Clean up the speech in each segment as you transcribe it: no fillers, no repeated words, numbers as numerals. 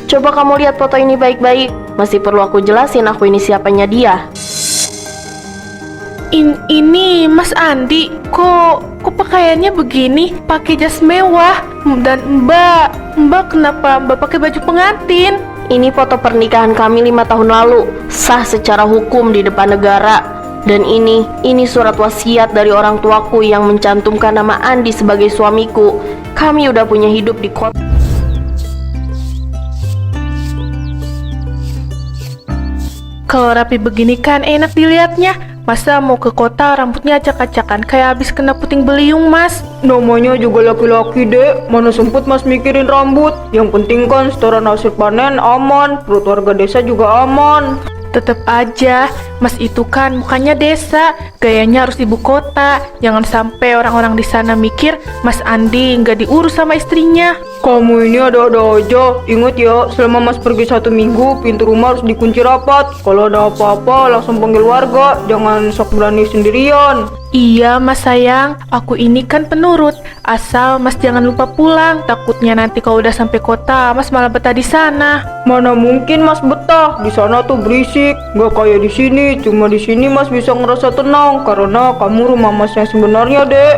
Coba kamu lihat foto ini baik-baik. Masih perlu aku jelasin aku ini siapanya dia. Ini Mas Andi, kok pakaiannya begini? Pakai jas mewah. Dan Mbak kenapa Mbak pakai baju pengantin? Ini foto pernikahan kami 5 tahun lalu, sah secara hukum di depan negara. Dan ini surat wasiat dari orang tuaku yang mencantumkan nama Andi sebagai suamiku. Kami udah punya hidup di kota. Kalau rapi begini kan enak dilihatnya. Masa mau ke kota rambutnya acak-acakan kayak habis kena puting beliung, Mas? Namanya juga laki-laki, Dek. Mana sempet Mas mikirin rambut. Yang penting kan setoran hasil panen aman, perut warga desa juga aman. Tetep aja, Mas itu kan mukanya desa, gayanya harus ibu kota. Jangan sampai orang-orang di sana mikir Mas Andi nggak diurus sama istrinya. Kamu ini ada-ada aja. Ingat ya, selama Mas pergi 1 minggu, pintu rumah harus dikunci rapat. Kalau ada apa-apa, langsung panggil warga. Jangan sok berani sendirian. Iya Mas sayang, aku ini kan penurut. Asal Mas jangan lupa pulang. Takutnya nanti kalau udah sampai kota, Mas malah betah di sana. Mana mungkin Mas betah? Di sana tuh berisik. Gak kayak di sini. Cuma di sini Mas bisa ngerasa tenang karena kamu rumah Mas yang sebenarnya, Dek.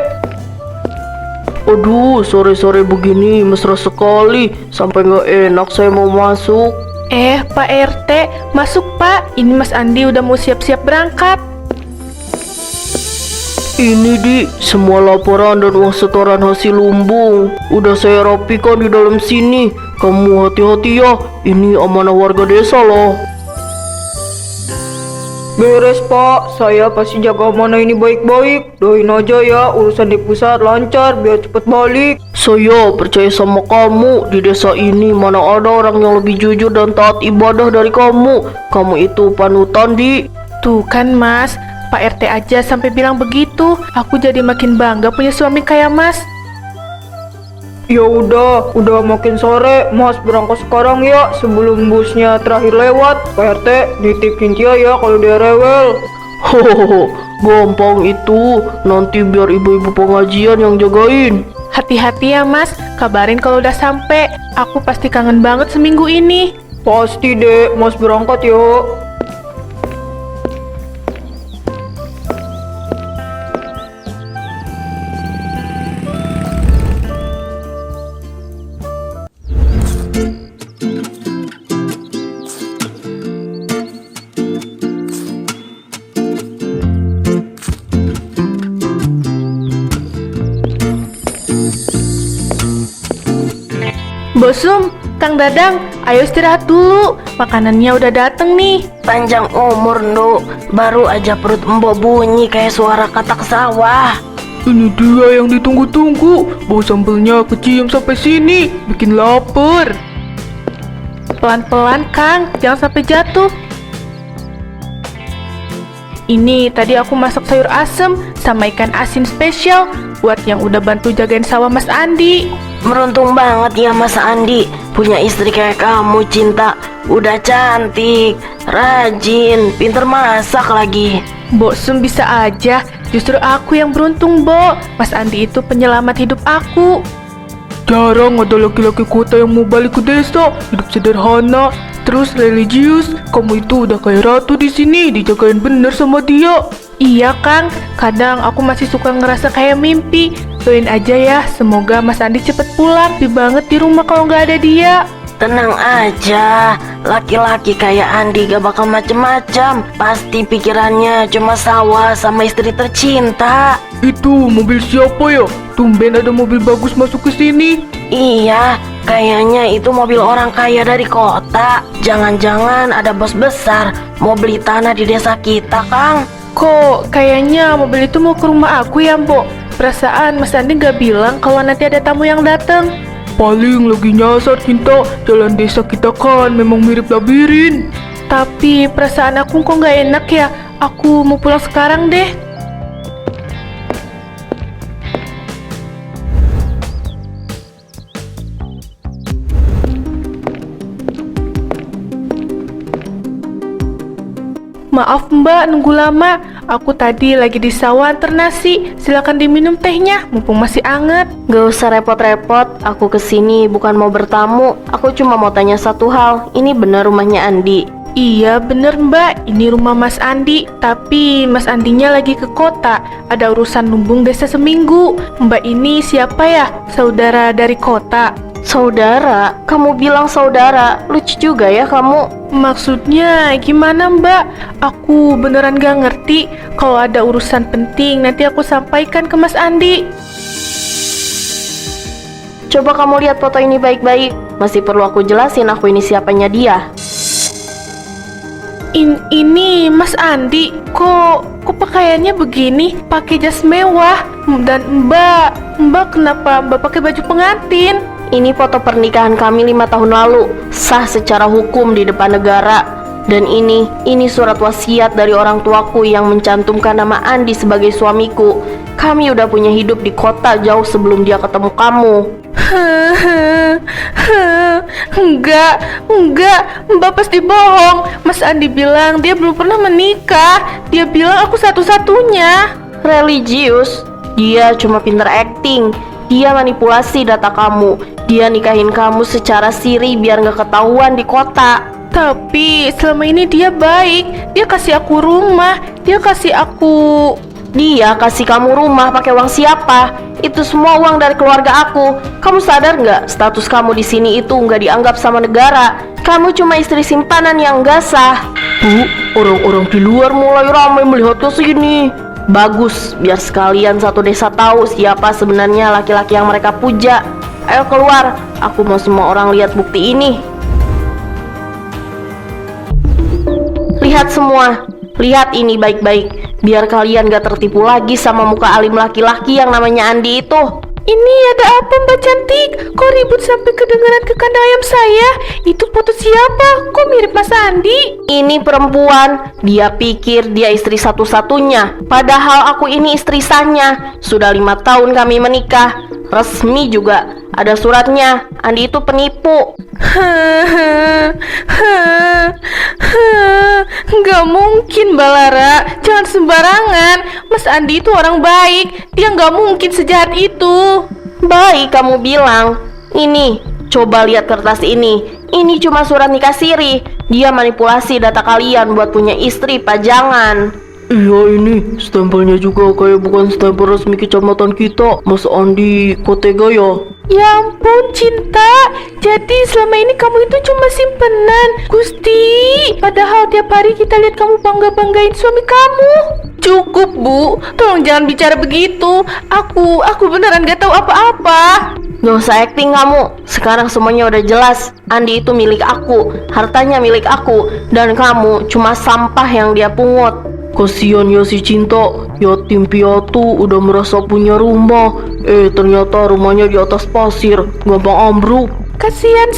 Aduh, sore-sore begini mesra sekali. Sampai gak enak saya mau masuk. Pak RT, masuk Pak. Ini Mas Andi udah mau siap-siap berangkat. Ini Di, semua laporan dan uang setoran hasil lumbung udah saya rapikan di dalam sini. Kamu hati-hati ya, ini amanah warga desa loh. Beres Pak, saya pasti jaga amanah ini baik-baik. Doain aja ya urusan di pusat lancar biar cepet balik. Saya percaya sama kamu. Di desa ini mana ada orang yang lebih jujur dan taat ibadah dari kamu. Kamu itu panutan, Di. Tuh kan Mas, Pak RT aja sampai bilang begitu. Aku jadi makin bangga punya suami kayak Mas. Ya udah makin sore. Mas berangkat sekarang ya sebelum busnya terakhir lewat. Pak RT nitip Cynthia ya kalau dia rewel. Hohoho, gampang itu. Nanti biar ibu-ibu pengajian yang jagain. Hati-hati ya Mas, kabarin kalau udah sampai. Aku pasti kangen banget seminggu ini. Pasti deh, Mas berangkat yuk. Bosum, Kang Dadang, ayo istirahat dulu. Makanannya udah dateng nih. Panjang umur, Nduk. Baru aja perut mbok bunyi kayak suara katak sawah. Ini dia yang ditunggu-tunggu. Bau sambelnya kecium sampai sini, bikin lapar. Pelan-pelan Kang, jangan sampai jatuh. Ini tadi aku masak sayur asem sama ikan asin spesial buat yang udah bantu jagain sawah Mas Andi. Beruntung banget ya Mas Andi punya istri kayak kamu, Cinta. Udah cantik, rajin, pinter masak lagi. Mbok Sum bisa aja, justru aku yang beruntung, Bo. Mas Andi itu penyelamat hidup aku. Jarang ada laki-laki kota yang mau balik ke desa, hidup sederhana, terus religius. Kamu itu udah kayak ratu di sini, dijagain bener sama dia. Iya Kang, kadang aku masih suka ngerasa kayak mimpi. Doain aja ya, semoga Mas Andi cepet pulang. Sedih banget di rumah kalau nggak ada dia. Tenang aja, laki-laki kayak Andi gak bakal macem-macem. Pasti pikirannya cuma sawah sama istri tercinta. Itu mobil siapa ya? Tumben ada mobil bagus masuk ke sini. Iya, kayaknya itu mobil orang kaya dari kota. Jangan-jangan ada bos besar mau beli tanah di desa kita, Kang. Kok kayaknya mobil itu mau ke rumah aku ya, Mbok? Perasaan Mas Andi nggak bilang kalau nanti ada tamu yang datang. Paling lagi nyasar, Cinta. Jalan desa kita kan memang mirip labirin. Tapi perasaan aku kok nggak enak ya. Aku mau pulang sekarang deh. Maaf mbak, nunggu lama. Aku tadi lagi di sawah antar nasi. Silakan diminum tehnya, mumpung masih anget. Gak usah repot-repot, aku kesini bukan mau bertamu. Aku cuma mau tanya satu hal, ini benar rumahnya Andi? Iya bener mbak, ini rumah Mas Andi. Tapi Mas Andinya lagi ke kota, ada urusan lumbung desa seminggu. Mbak ini siapa ya? Saudara dari kota? Saudara? Kamu bilang saudara, lucu juga ya kamu. Maksudnya gimana mbak? Aku beneran gak ngerti. Kalau ada urusan penting nanti aku sampaikan ke Mas Andi. Coba kamu lihat foto ini baik-baik. Masih perlu aku jelasin aku ini siapanya dia? Ini Mas Andi, kok pakaiannya begini, pakai jas mewah, dan Mbak kenapa Mbak pakai baju pengantin? Ini foto pernikahan kami 5 tahun lalu, sah secara hukum di depan negara. Dan ini surat wasiat dari orang tuaku yang mencantumkan nama Andi sebagai suamiku. Kami udah punya hidup di kota jauh sebelum dia ketemu kamu. Enggak, Mbak pasti bohong. Mas Andi bilang dia belum pernah menikah. Dia bilang aku satu-satunya. Religius? Dia cuma pinter acting. Dia manipulasi data kamu. Dia nikahin kamu secara siri biar gak ketahuan di kota. Tapi selama ini dia baik. Dia kasih aku rumah. Dia kasih kamu rumah pakai uang siapa? Itu semua uang dari keluarga aku. Kamu sadar nggak? Status kamu di sini itu nggak dianggap sama negara. Kamu cuma istri simpanan yang nggak sah. Bu, orang-orang di luar mulai ramai melihat ke sini. Bagus, biar sekalian satu desa tahu siapa sebenarnya laki-laki yang mereka puja. Ayo keluar, aku mau semua orang lihat bukti ini. Lihat semua, lihat ini baik-baik. Biar kalian gak tertipu lagi sama muka alim laki-laki yang namanya Andi itu. Ini ada apa Mbak Cantik? Kok ribut sampai kedengaran ke kandang ayam saya? Itu foto siapa? Kok mirip Mas Andi? Ini perempuan, dia pikir dia istri satu-satunya. Padahal aku ini istri sahnya. Sudah 5 tahun kami menikah. Resmi juga, ada suratnya. Andi itu penipu. Nggak mungkin Mbak Lara, jangan sembarangan. Mas Andi itu orang baik. Dia nggak mungkin sejahat itu. Baik kamu bilang. Ini, coba lihat kertas ini. Ini cuma surat nikah siri. Dia manipulasi data kalian buat punya istri pajangan. Iya, ini stempelnya juga kayak bukan stempel resmi kecamatan kita. Mas Andi, kok tega ya? Ya ampun Cinta, jadi selama ini kamu itu cuma simpenan. Gusti, padahal tiap hari kita lihat kamu bangga-banggain suami kamu. Cukup Bu, tolong jangan bicara begitu. Aku beneran gak tahu apa-apa. Gak usah acting kamu. Sekarang semuanya udah jelas. Andi itu milik aku, hartanya milik aku. Dan kamu cuma sampah yang dia pungut. Kasian ya si Cinta, yatim piatu udah merasa punya rumah. Ternyata rumahnya di atas pasir, gampang ambruk. Kasian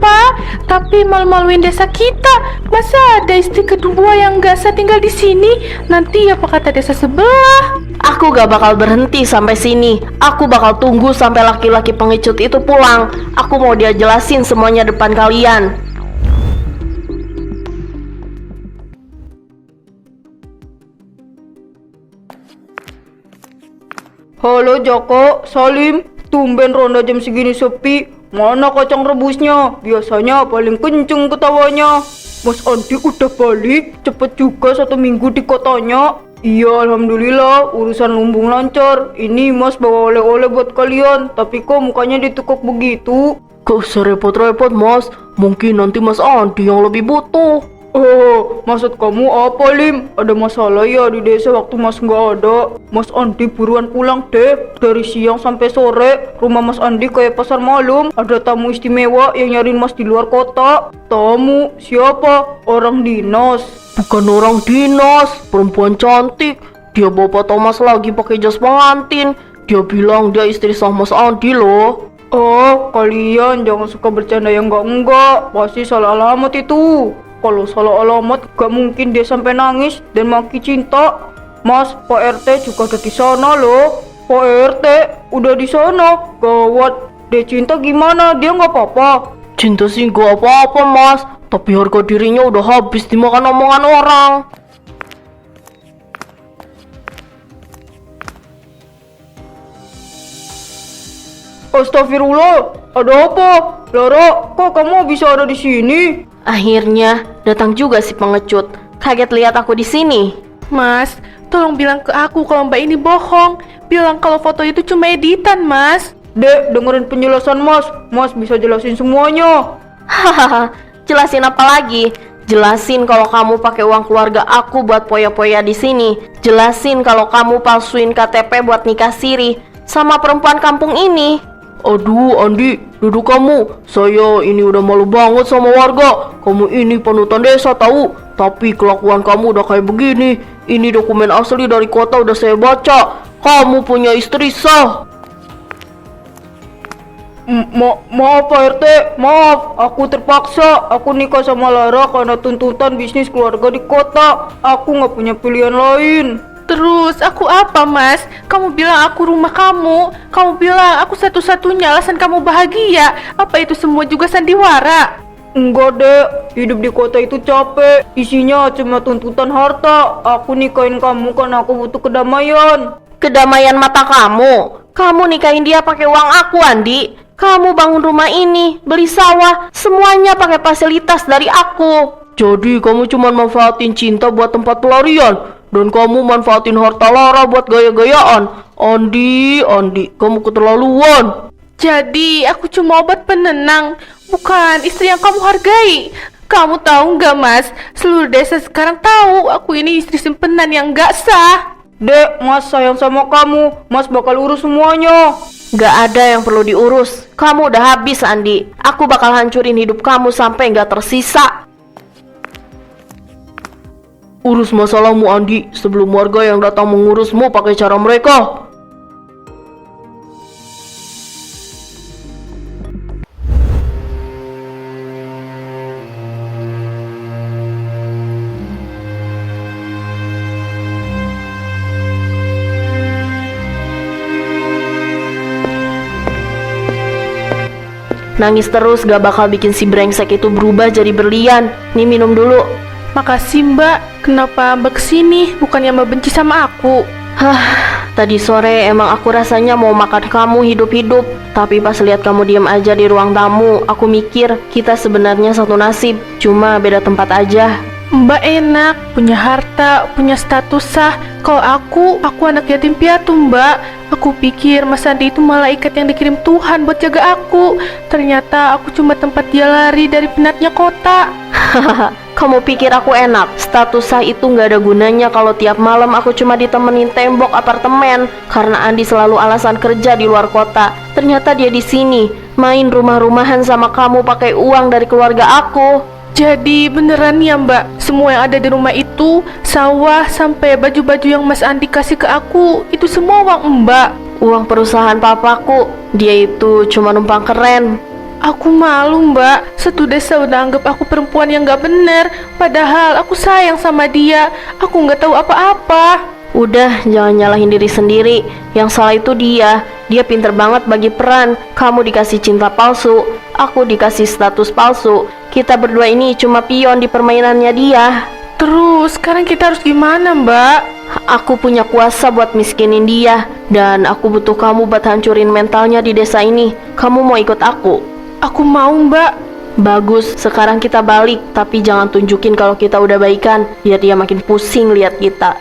Pak. Tapi malu-maluin desa kita. Masa ada istri kedua yang gak sah tinggal di sini? Nanti apa kata desa sebelah? Aku gak bakal berhenti sampai sini. Aku bakal tunggu sampai laki-laki pengecut itu pulang. Aku mau dia jelasin semuanya depan kalian. Halo Joko, Salim, tumben ronda jam segini sepi. Mana kacang rebusnya? Biasanya paling kenceng ketawanya. Mas Andi udah balik, cepet juga 1 minggu di kotanya. Iya, alhamdulillah, urusan lumbung lancar. Ini Mas bawa oleh-oleh buat kalian, tapi kok mukanya ditekuk begitu? Gak usah repot-repot Mas, mungkin nanti Mas Andi yang lebih butuh. Oh, maksud kamu apa Lim? Ada masalah ya di desa waktu Mas nggak ada? Mas Andi buruan pulang deh. Dari siang sampai sore, rumah Mas Andi kayak pasar malam. Ada tamu istimewa yang nyariin Mas di luar kota. Tamu? Siapa? Orang dinas. Bukan orang dinas, perempuan cantik. Dia bawa Thomas lagi pakai jas pengantin. Dia bilang dia istri sah Mas Andi loh. Oh, kalian jangan suka bercanda yang enggak. Pasti salah alamat itu. Kalau salah alamat, gak mungkin dia sampai nangis dan maki Cinta. Mas, Pak RT juga ada di sana loh. Pak RT udah di sana. Gawat, deh Cinta gimana? Dia nggak apa-apa. Cinta sih gak apa-apa Mas, tapi harga dirinya udah habis dimakan omongan orang. Astagfirullah, ada apa? Lara, kok kamu bisa ada di sini? Akhirnya datang juga si pengecut. Kaget lihat aku di sini. Mas, tolong bilang ke aku kalau Mbak ini bohong. Bilang kalau foto itu cuma editan, Mas. Dek, dengerin penjelasan Mas. Mas bisa jelasin semuanya. Hahaha, jelasin apa lagi? Jelasin kalau kamu pakai uang keluarga aku buat poya-poya di sini. Jelasin kalau kamu palsuin KTP buat nikah siri sama perempuan kampung ini. Aduh Andi, duduk kamu. Saya ini udah malu banget sama warga. Kamu ini panutan desa tahu. Tapi kelakuan kamu udah kayak begini. Ini dokumen asli dari kota udah saya baca. Kamu punya istri sah. Maaf Pak RT, maaf. Aku terpaksa. Aku nikah sama Lara karena tuntutan bisnis keluarga di kota. Aku nggak punya pilihan lain. Terus aku apa, Mas? Kamu bilang aku rumah kamu. Kamu bilang aku satu-satunya alasan kamu bahagia. Apa itu semua juga sandiwara? Enggak dek, hidup di kota itu capek. Isinya cuma tuntutan harta. Aku nikahin kamu karena aku butuh kedamaian. Kedamaian mata kamu. Kamu nikahin dia pakai uang aku, Andi. Kamu bangun rumah ini, beli sawah, semuanya pakai fasilitas dari aku. Jadi kamu cuma manfaatin cinta buat tempat pelarian. Dan kamu manfaatin harta Lara buat gaya-gayaan. Andi, kamu keterlaluan. Jadi aku cuma obat penenang, bukan istri yang kamu hargai. Kamu tahu nggak, Mas? Seluruh desa sekarang tahu aku ini istri simpenan yang nggak sah. Dek, Mas sayang sama kamu. Mas bakal urus semuanya. Gak ada yang perlu diurus. Kamu udah habis, Andi. Aku bakal hancurin hidup kamu sampai gak tersisa. Urus masalahmu Andi, sebelum warga yang datang mengurusmu pakai cara mereka. Nangis terus gak bakal bikin si brengsek itu berubah jadi berlian. Nih minum dulu. Makasih, Mbak. Kenapa Mbak kesini? Bukannya Mbak benci sama aku? Tadi sore emang aku rasanya mau makan kamu hidup-hidup. Tapi pas lihat kamu diam aja di ruang tamu, aku mikir kita sebenarnya satu nasib, cuma beda tempat aja. Mbak enak, punya harta, punya status sah. Kalau aku anak yatim piatu, Mbak. Aku pikir Mas Andi itu malaikat yang dikirim Tuhan buat jaga aku. Ternyata aku cuma tempat dia lari dari penatnya kota. Kamu pikir aku enak? Status sah itu nggak ada gunanya kalau tiap malam aku cuma ditemenin tembok apartemen karena Andi selalu alasan kerja di luar kota. Ternyata dia di sini main rumah-rumahan sama kamu pakai uang dari keluarga aku. Jadi beneran ya, Mbak, semua yang ada di rumah itu, sawah sampai baju-baju yang Mas Andi kasih ke aku, itu semua uang Mbak. Uang perusahaan papaku. Dia itu cuma numpang keren. Aku malu, Mbak. Satu desa udah anggap aku perempuan yang gak bener. Padahal aku sayang sama dia. Aku gak tahu apa-apa. Udah, jangan nyalahin diri sendiri. Yang salah itu dia. Dia pinter banget bagi peran. Kamu dikasih cinta palsu, aku dikasih status palsu. Kita berdua ini cuma pion di permainannya dia. Terus sekarang kita harus gimana, Mbak? Aku punya kuasa buat miskinin dia. Dan aku butuh kamu buat hancurin mentalnya di desa ini. Kamu mau ikut aku? Aku mau, Mbak. Bagus, sekarang kita balik. Tapi jangan tunjukin kalau kita udah baikan, biar dia makin pusing lihat kita.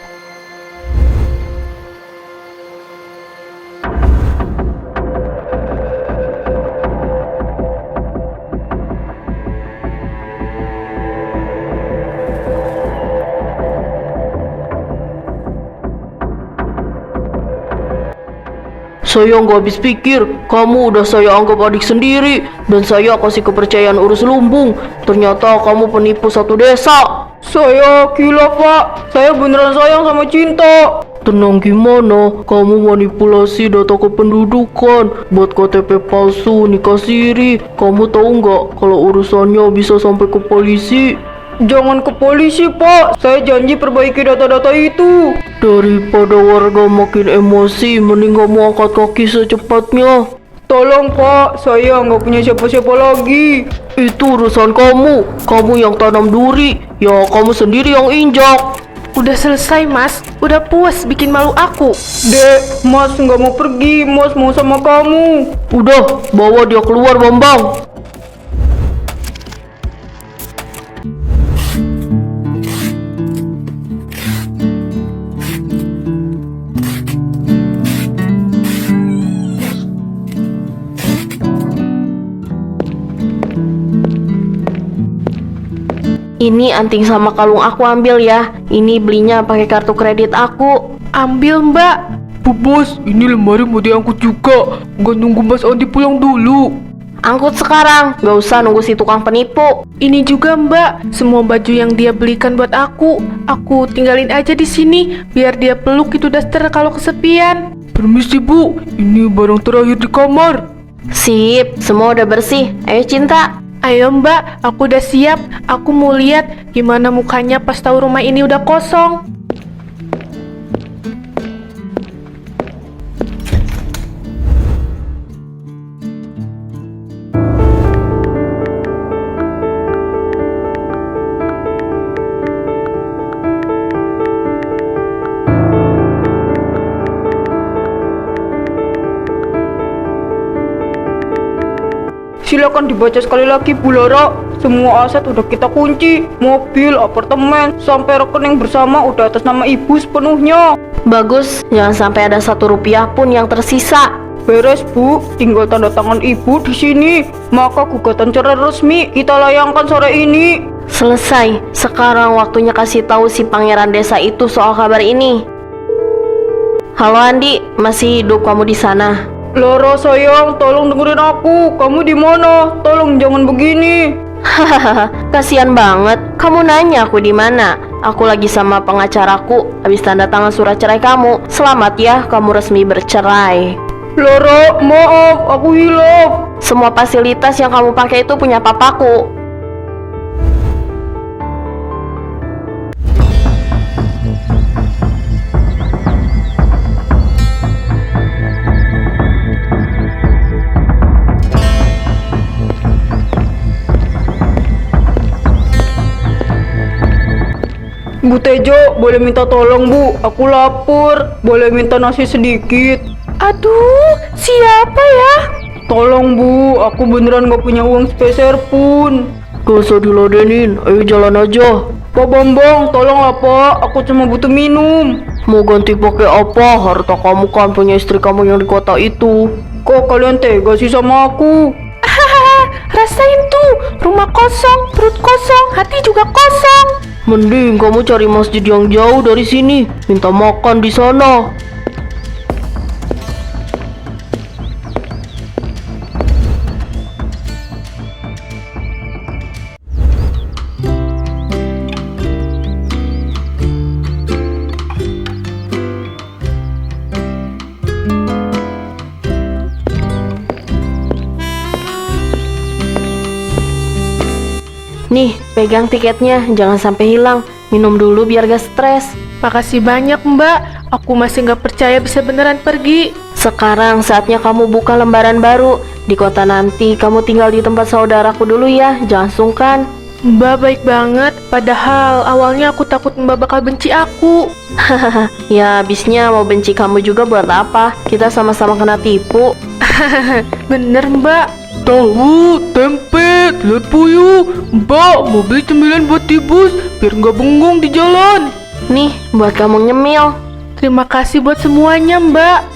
Saya nggak habis pikir, kamu udah saya anggap adik sendiri. Dan saya kasih kepercayaan urus lumbung. Ternyata kamu penipu satu desa. Saya gila Pak. Saya beneran sayang sama cinta. Tenang gimana, kamu manipulasi data kependudukan buat KTP palsu, nikah siri. Kamu tahu nggak kalau urusannya bisa sampai ke polisi? Jangan ke polisi Pak. Saya janji perbaiki data-data itu. Daripada warga makin emosi, mending kamu angkat kaki secepatnya. Tolong Pak, saya nggak punya siapa-siapa lagi. Itu urusan kamu. Kamu yang tanam duri, ya kamu sendiri yang injak. Udah selesai mas, udah puas bikin malu aku. Dek, Mas nggak mau pergi, Mas mau sama kamu. Udah, bawa dia keluar Bambang. Ini anting sama kalung aku ambil ya. Ini belinya pakai kartu kredit aku. Ambil mbak. Bu Bos, ini lemari mau diangkut juga. Nggak nunggu Mas Andi pulang dulu. Angkut sekarang, gak usah nunggu si tukang penipu. Ini juga mbak, semua baju yang dia belikan buat aku tinggalin aja di sini biar dia peluk itu daster kalau kesepian. Permisi Bu, ini barang terakhir di kamar. Sip, semua udah bersih. Ayo Cinta. Ayo mbak, aku udah siap. Aku mau lihat gimana mukanya pas tahu rumah ini udah kosong. Silakan dibaca sekali lagi Bu Lara. Semua aset udah kita kunci, mobil, apartemen, sampai rekening bersama udah atas nama ibu sepenuhnya. Bagus, jangan sampai ada 1 rupiah pun yang tersisa. Beres Bu, tinggal tanda tangan ibu di sini. Maka gugatan cerai resmi kita layangkan sore ini. Selesai. Sekarang waktunya kasih tahu si pangeran desa itu soal kabar ini. Halo Andi, masih hidup kamu di sana? Lara sayang, tolong dengerin aku. Kamu di mana? Tolong jangan begini. Hahaha, kasihan banget. Kamu nanya aku di mana? Aku lagi sama pengacaraku. Habis tanda tangan surat cerai kamu. Selamat ya, kamu resmi bercerai. Lara, maaf, aku hilaf. Semua fasilitas yang kamu pakai itu punya papaku. Bu Tejo, boleh minta tolong Bu? Aku lapar. Boleh minta nasi sedikit? Aduh, siapa ya? Tolong Bu, aku beneran gak punya uang sepeser pun. Gak usah diladenin, ayo jalan aja. Pak Bambang, tolonglah Pak, aku cuma butuh minum. Mau ganti pakai apa? Harta kamu kan punya istri kamu yang di kota itu. Kok kalian tega sih sama aku? Rasain tuh, rumah kosong, perut kosong, hati juga kosong. Mending kamu cari masjid yang jauh dari sini, minta makan di sana. Nih, pegang tiketnya, jangan sampai hilang. Minum dulu biar gak stres. Makasih banyak mbak, aku masih gak percaya bisa beneran pergi. Sekarang saatnya kamu buka lembaran baru. Di kota nanti kamu tinggal di tempat saudaraku dulu ya, jangan sungkan. Mbak baik banget, padahal awalnya aku takut mbak bakal benci aku. Ya habisnya mau benci kamu juga buat apa? Kita sama-sama kena tipu. Bener mbak. Tahu, tempe, telur puyuh. Mbak, mau beli cemilan buat di bus, biar nggak bengong di jalan. Nih, buat kamu nyemil. Terima kasih buat semuanya mbak.